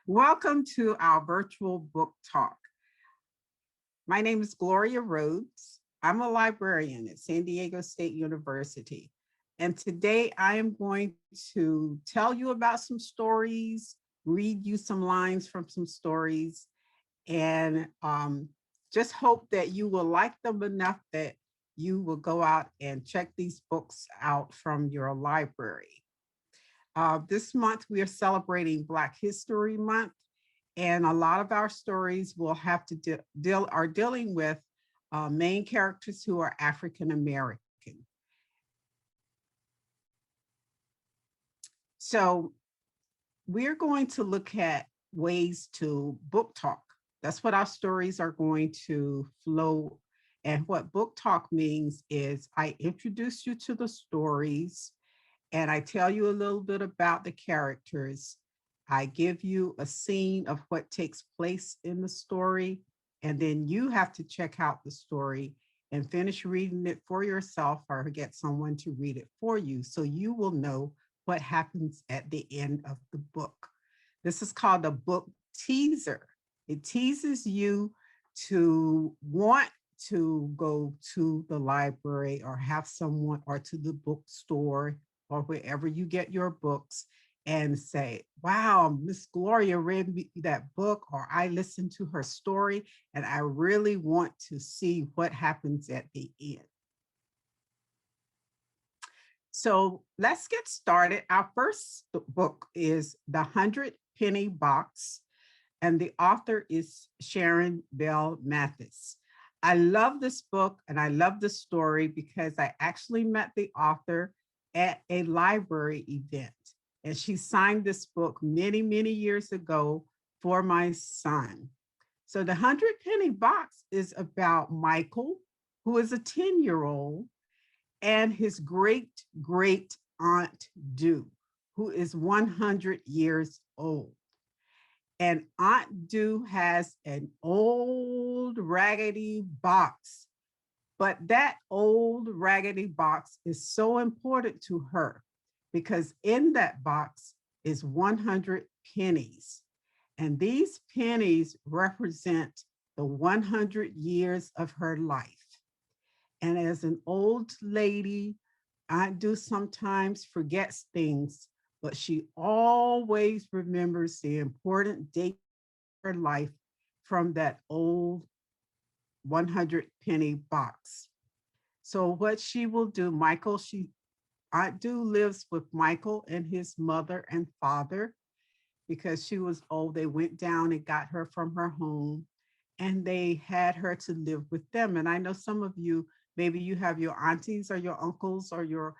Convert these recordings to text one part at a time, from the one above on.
Welcome to our virtual book talk. My name is Gloria Rhodes. I'm a librarian at San Diego State University. And today I am going to tell you about some stories, read you some lines from some stories, and just hope that you will like them enough that you will go out and check these books out from your library. This month we are celebrating Black History Month, and a lot of our stories will have to are dealing with main characters who are African American. So we're going to look at ways to book talk. That's what our stories are going to flow. And what book talk means is I introduce you to the stories and I tell you a little bit about the characters. I give you a scene of what takes place in the story, and then you have to check out the story and finish reading it for yourself or get someone to read it for you so you will know what happens at the end of the book. This is called a book teaser. It teases you to want to go to the library or have someone or to the bookstore or wherever you get your books and say, wow, Miss Gloria read me that book, or I listened to her story, and I really want to see what happens at the end. So let's get started. Our first book is The 100 Penny Box, and the author is Sharon Bell Mathis. I love this book and I love the story because I actually met the author at a library event. And she signed this book many, many years ago for my son. So the 100 Penny Box is about Michael, who is a 10-year-old, and his great great aunt Du, who is 100 years old. And Aunt Du has an old raggedy box, but that old raggedy box is so important to her because in that box is 100 pennies. And these pennies represent the 100 years of her life. And as an old lady, Aunt Du sometimes forgets things, but she always remembers the important date of her life from that old 100 penny box. So what she will do, Aunt Du lives with Michael and his mother and father because she was old. They went down and got her from her home and they had her to live with them. And I know some of you, maybe you have your aunties or your uncles or your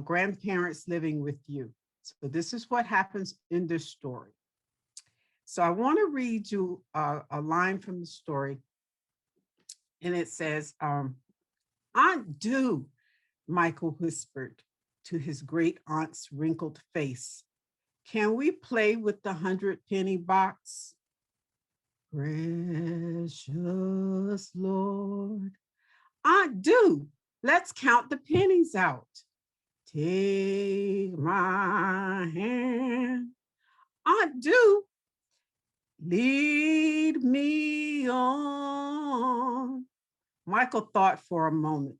grandparents living with you. So this is what happens in this story. So I want to read you a line from the story. And it says, Aunt Du, Michael whispered to his great aunt's wrinkled face. Can we play with the 100 penny box? Precious Lord. Aunt Du, let's count the pennies out. Take my hand. Aunt Du, lead me on. Michael thought for a moment.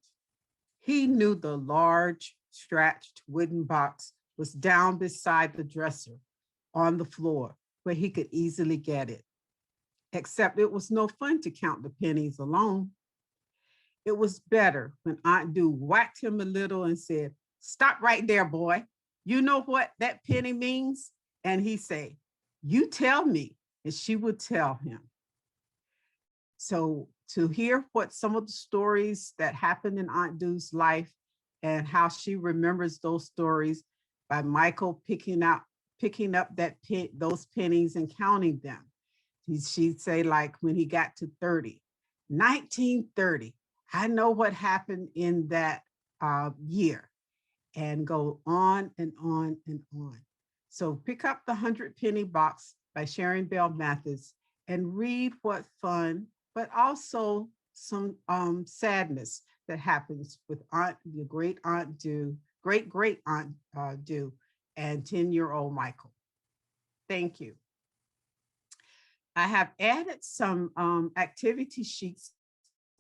He knew the large, stretched wooden box was down beside the dresser on the floor where he could easily get it. Except it was no fun to count the pennies alone. It was better when Aunt Du whacked him a little and said, stop right there, boy. You know what that penny means? And he said, you tell me. And she would tell him. So to hear what some of the stories that happened in Aunt Du's life and how she remembers those stories by Michael picking up those pennies and counting them. She'd say, like when he got to 30, 1930, I know what happened in that year, and go on and on and on. So pick up the 100 Penny Box by Sharon Bell Mathis and read what fun, but also some sadness that happens with the great Aunt Du, great Aunt Du, and 10-year-old Michael. Thank you. I have added some activity sheets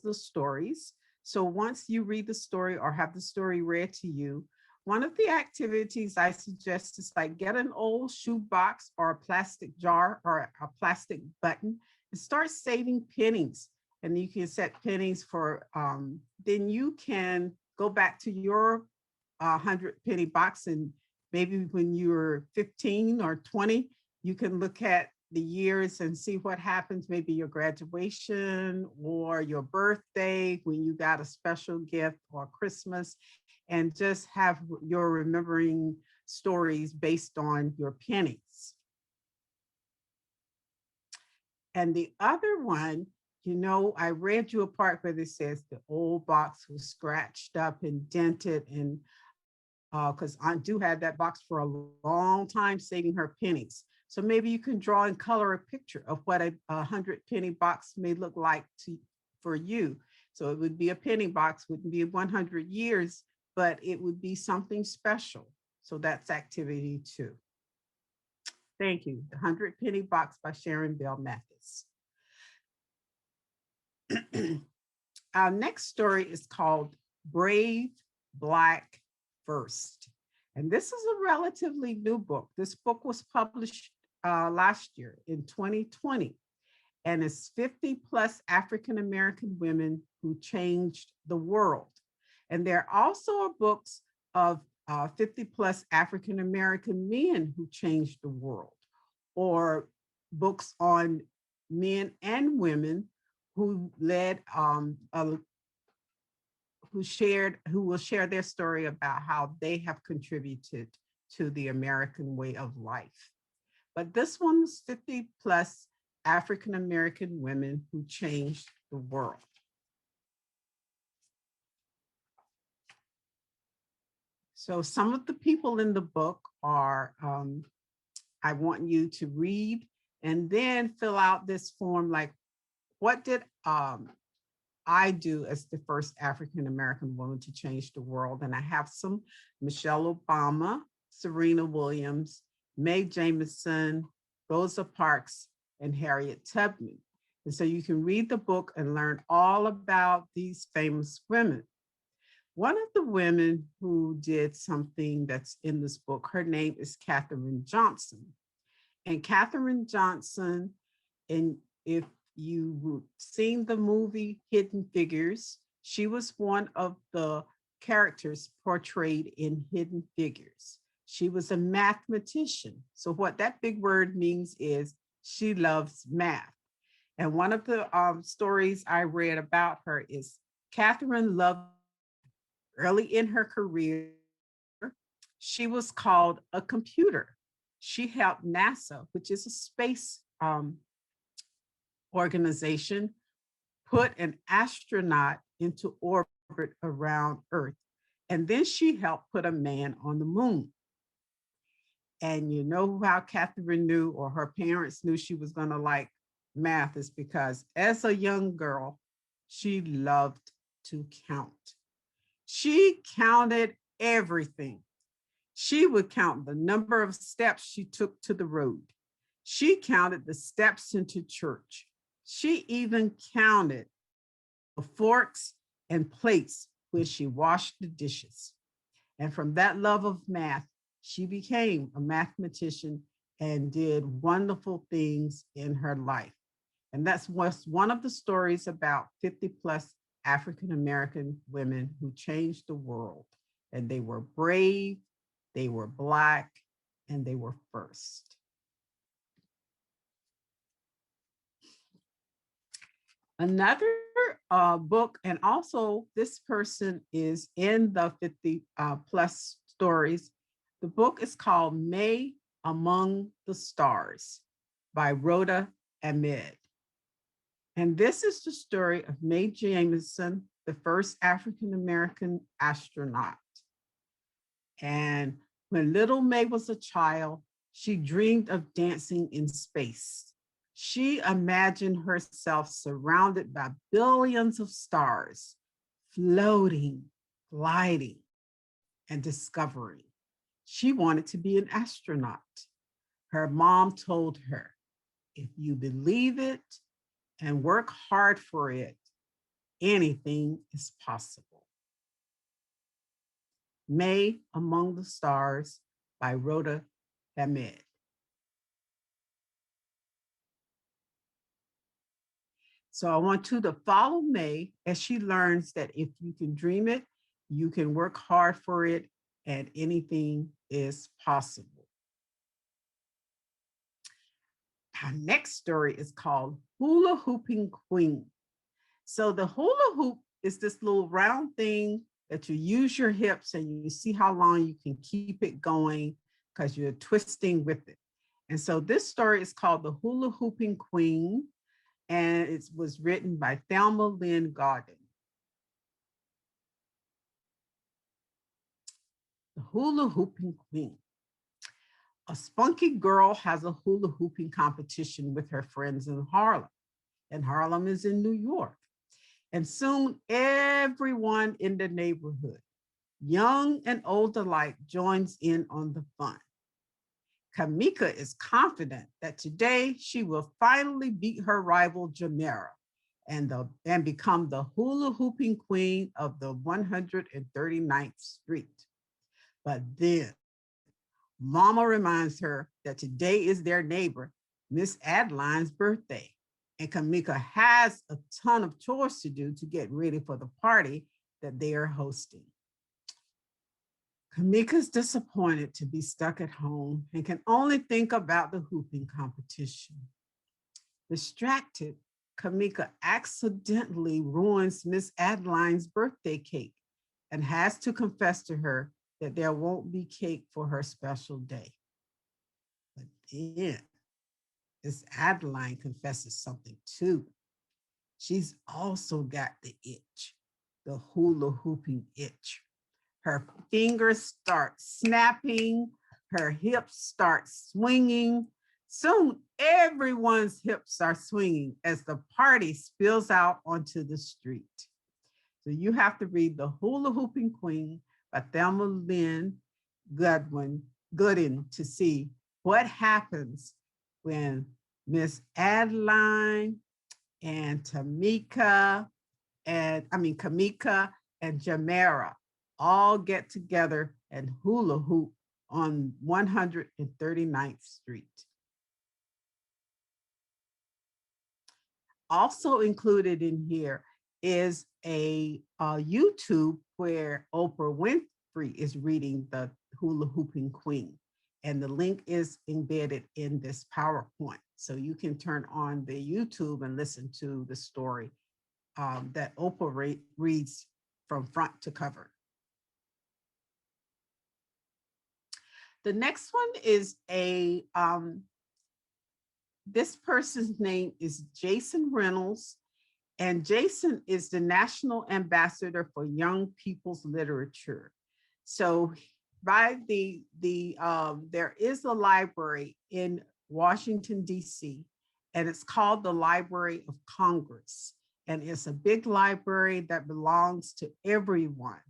to the stories. So once you read the story or have the story read to you, one of the activities I suggest is like get an old shoe box or a plastic jar or a plastic button and start saving pennies. And you can set pennies for, then you can go back to your 100 penny box, and maybe when you're 15 or 20, you can look at the years and see what happens, maybe your graduation or your birthday, when you got a special gift, or Christmas, and just have your remembering stories based on your pennies. And the other one, I read you a part where it says the old box was scratched up and dented, and because I do have that box for a long time saving her pennies. So maybe you can draw and color a picture of what a 100 penny box may look like for you. So it would be a penny box, wouldn't be 100 years, but it would be something special. So that's activity 2. Thank you. The 100 penny box by Sharon Bell Mathis. Our next story is called Brave Black First. And this is a relatively new book. This book was published last year in 2020, and it's 50 plus African American women who changed the world. And there also are books of 50 plus African American men who changed the world, or books on men and women who led who will share their story about how they have contributed to the American way of life. But this one's 50 plus African American women who changed the world. So some of the people in the book are, I want you to read and then fill out this form, like, what did I do as the first African American woman to change the world? And I have some: Michelle Obama, Serena Williams, Mae Jemison, Rosa Parks, and Harriet Tubman. And so you can read the book and learn all about these famous women. One of the women who did something that's in this book, her name is Katherine Johnson. And Katherine Johnson, and if you've seen the movie Hidden Figures, she was one of the characters portrayed in Hidden Figures. She was a mathematician. So what that big word means is she loves math. And one of the stories I read about her is Katherine loved, early in her career, she was called a computer. She helped NASA, which is a space organization, put an astronaut into orbit around Earth. And then she helped put a man on the moon. And you know how Katherine knew, or her parents knew, she was going to like math, is because as a young girl, she loved to count. She counted everything. She would count the number of steps she took to the road. She counted the steps into church. She even counted the forks and plates when she washed the dishes. And from that love of math, she became a mathematician and did wonderful things in her life. And that's one of the stories about 50 plus African American women who changed the world. And they were brave, they were Black, and they were first. Another book, and also this person is in the 50 plus stories. The book is called Mae Among the Stars by Rhoda Ahmed. And this is the story of Mae Jemison, the first African-American astronaut. And when little Mae was a child, she dreamed of dancing in space. She imagined herself surrounded by billions of stars, floating, gliding, and discovering. She wanted to be an astronaut. Her mom told her, If you believe it and work hard for it, anything is possible. May Among the Stars by Rhoda Hamed. So I want you to follow May as she learns that if you can dream it, you can work hard for it, and anything is possible. Our next story is called Hula Hooping Queen. So the hula hoop is this little round thing that you use your hips and you see how long you can keep it going because you're twisting with it. And so this story is called The Hula Hooping Queen, and it was written by Thelma Lynn Garden. The Hula Hooping Queen. A spunky girl has a hula hooping competition with her friends in Harlem, and Harlem is in New York. And soon everyone in the neighborhood, young and old alike, joins in on the fun. Kamika is confident that today she will finally beat her rival Jamera and become the hula hooping queen of the 139th Street. But then Mama reminds her that today is their neighbor, Miss Adeline's birthday, and Kamika has a ton of chores to do to get ready for the party that they are hosting. Kamika's disappointed to be stuck at home and can only think about the hooping competition. Distracted, Kamika accidentally ruins Miss Adeline's birthday cake and has to confess to her that there won't be cake for her special day. But then Miss Adeline confesses something too. She's also got the itch, the hula hooping itch. Her fingers start snapping, her hips start swinging. Soon, everyone's hips are swinging as the party spills out onto the street. So you have to read The Hula Hooping Queen by Thelma Lynn Gooden to see what happens when Miss Adeline and Kamika and Jamera all get together and hula hoop on 139th Street. Also included in here is a YouTube where Oprah Winfrey is reading The Hula Hooping Queen, and the link is embedded in this PowerPoint. So you can turn on the YouTube and listen to the story that Oprah reads from front to cover. The next one is this person's name is Jason Reynolds, and Jason is the National Ambassador for Young People's Literature. So there is a library in Washington, D.C., and it's called the Library of Congress. And it's a big library that belongs to everyone.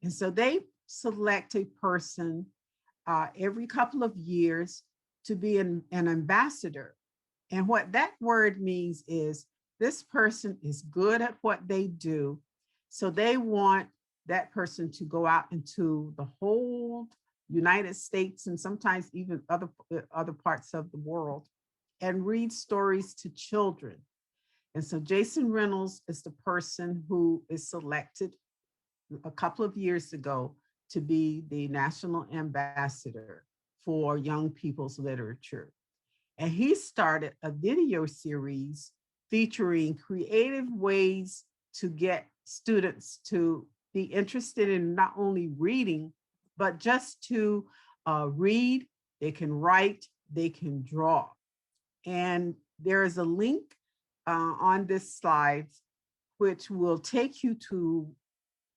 And so they select a person every couple of years to be an ambassador. And what that word means is this person is good at what they do. So they want that person to go out into the whole United States and sometimes even other parts of the world and read stories to children. And so Jason Reynolds is the person who is selected a couple of years ago to be the National Ambassador for Young People's Literature. And he started a video series featuring creative ways to get students to be interested in not only reading, but just to read. They can write, they can draw. And there is a link on this slide, which will take you to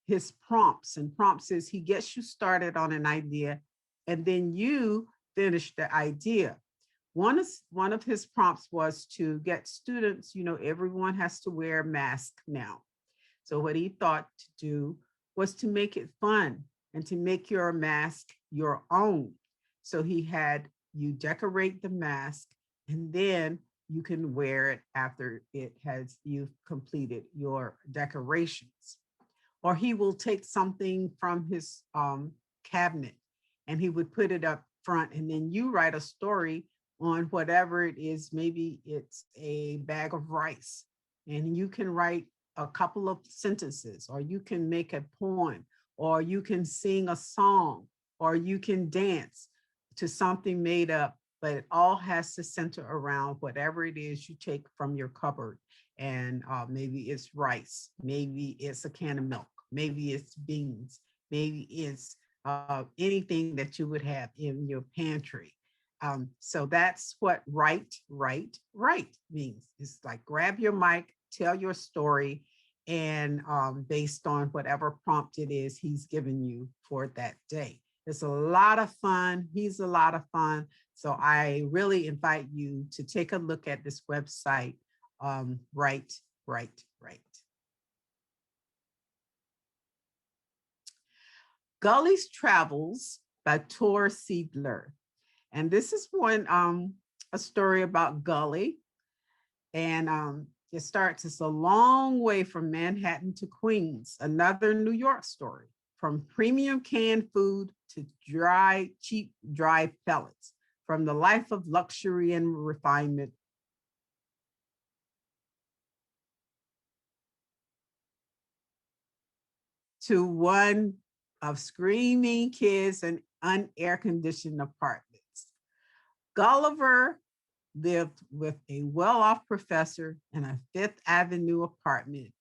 his prompts. And prompts is he gets you started on an idea, and then you finish the idea. One of his prompts was to get students, everyone has to wear a mask now. So what he thought to do was to make it fun and to make your mask your own. So he had you decorate the mask, and then you can wear it after you've completed your decorations. Or he will take something from his cabinet and he would put it up front, and then you write a story on whatever it is. Maybe it's a bag of rice, and you can write a couple of sentences, or you can make a poem, or you can sing a song, or you can dance to something made up, but it all has to center around whatever it is you take from your cupboard. And maybe it's rice, maybe it's a can of milk, maybe it's beans, maybe it's anything that you would have in your pantry. So that's what write means. It's like grab your mic, tell your story, and based on whatever prompt it is he's given you for that day. It's a lot of fun. He's a lot of fun. So I really invite you to take a look at this website, Write, Write, Write. Gully's Travels by Tor Siedler. And this is a story about Gully. And it starts, it's a long way from Manhattan to Queens, another New York story, from premium canned food to cheap dry pellets, from the life of luxury and refinement to one of screaming kids and unair conditioned apartments. Gulliver lived with a well off professor in a Fifth Avenue apartment.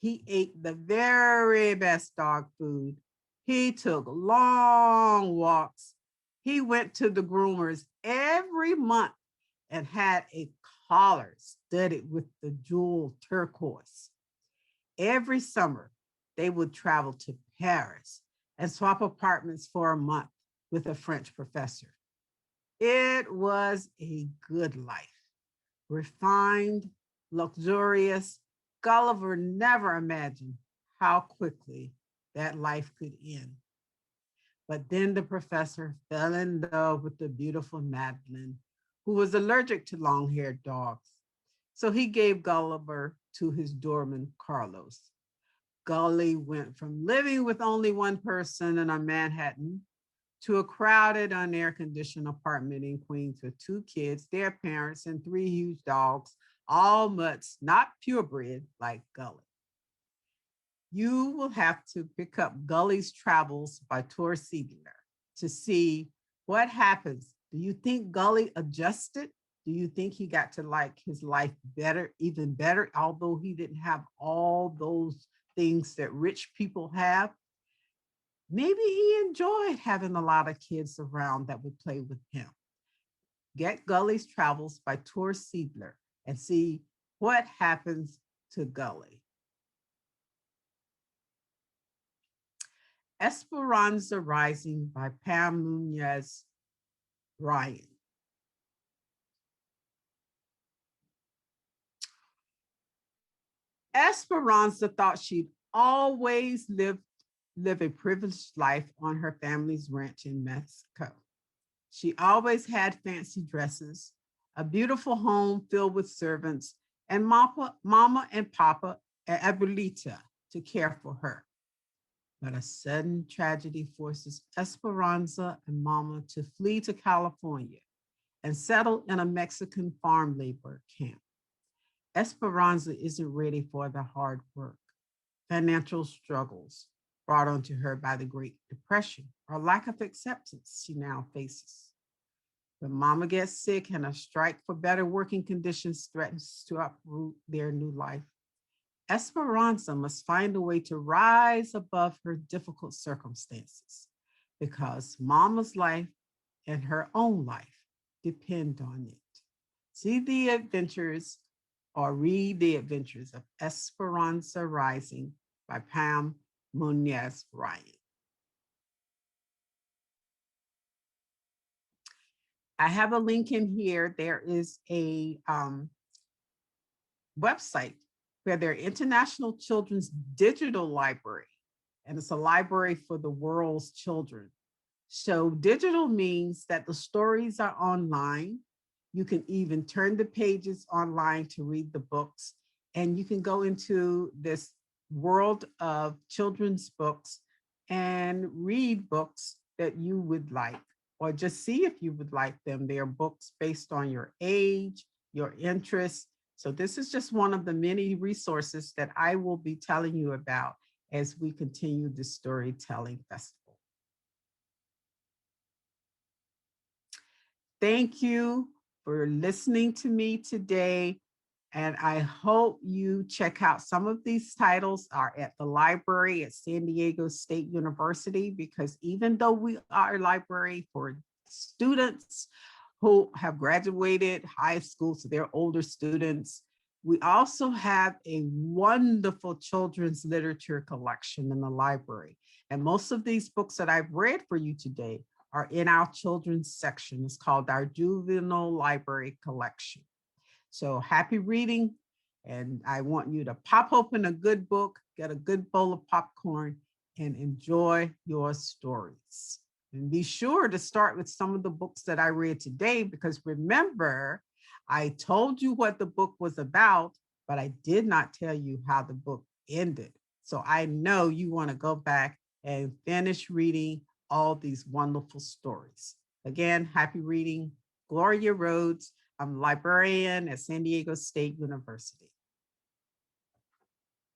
He ate the very best dog food. He took long walks. He went to the groomers every month and had a collar studded with the jewel turquoise. Every summer, they would travel to Paris and swap apartments for a month with a French professor. It was a good life, refined, luxurious. Gulliver never imagined how quickly that life could end. But then the professor fell in love with the beautiful Madeline, who was allergic to long haired dogs. So he gave Gulliver to his doorman, Carlos. Gully went from living with only one person in a Manhattan to a crowded, unair conditioned apartment in Queens with two kids, their parents, and three huge dogs, all mutts, not purebred like Gully. You will have to pick up Gully's Travels by Tor Siegler to see what happens. Do you think Gully adjusted? Do you think he got to like his life better, even better, although he didn't have all those things that rich people have? Maybe he enjoyed having a lot of kids around that would play with him. Get Gully's Travels by Tor Siedler and see what happens to Gully. Esperanza Rising by Pam Munoz Ryan. Esperanza thought she'd always live a privileged life on her family's ranch in Mexico. She always had fancy dresses, a beautiful home filled with servants, and mama and papa and abuelita to care for her. But a sudden tragedy forces Esperanza and mama to flee to California and settle in a Mexican farm labor camp. Esperanza isn't ready for the hard work, financial struggles brought onto her by the Great Depression or lack of acceptance she now faces. When mama gets sick and a strike for better working conditions threatens to uproot their new life, Esperanza must find a way to rise above her difficult circumstances because mama's life and her own life depend on it. See the adventures or read the adventures of Esperanza Rising by Pam Munoz Ryan. I have a link in here. There is a website where their International Children's Digital Library, and it's a library for the world's children. So digital means that the stories are online. You can even turn the pages online to read the books, and you can go into this world of children's books and read books that you would like, or just see if you would like them. They are books based on your age, your interests. So this is just one of the many resources that I will be telling you about as we continue the storytelling festival. Thank you for listening to me today. And I hope you check out some of these titles are at the library at San Diego State University, because even though we are a library for students who have graduated high school, so they're older students, we also have a wonderful children's literature collection in the library. And most of these books that I've read for you today are in our children's section. It's called our Juvenile Library Collection. So happy reading. And I want you to pop open a good book, get a good bowl of popcorn, and enjoy your stories. And be sure to start with some of the books that I read today, because remember, I told you what the book was about, but I did not tell you how the book ended. So I know you want to go back and finish reading all these wonderful stories. Again, happy reading. Gloria Rhodes. I'm a librarian at San Diego State University.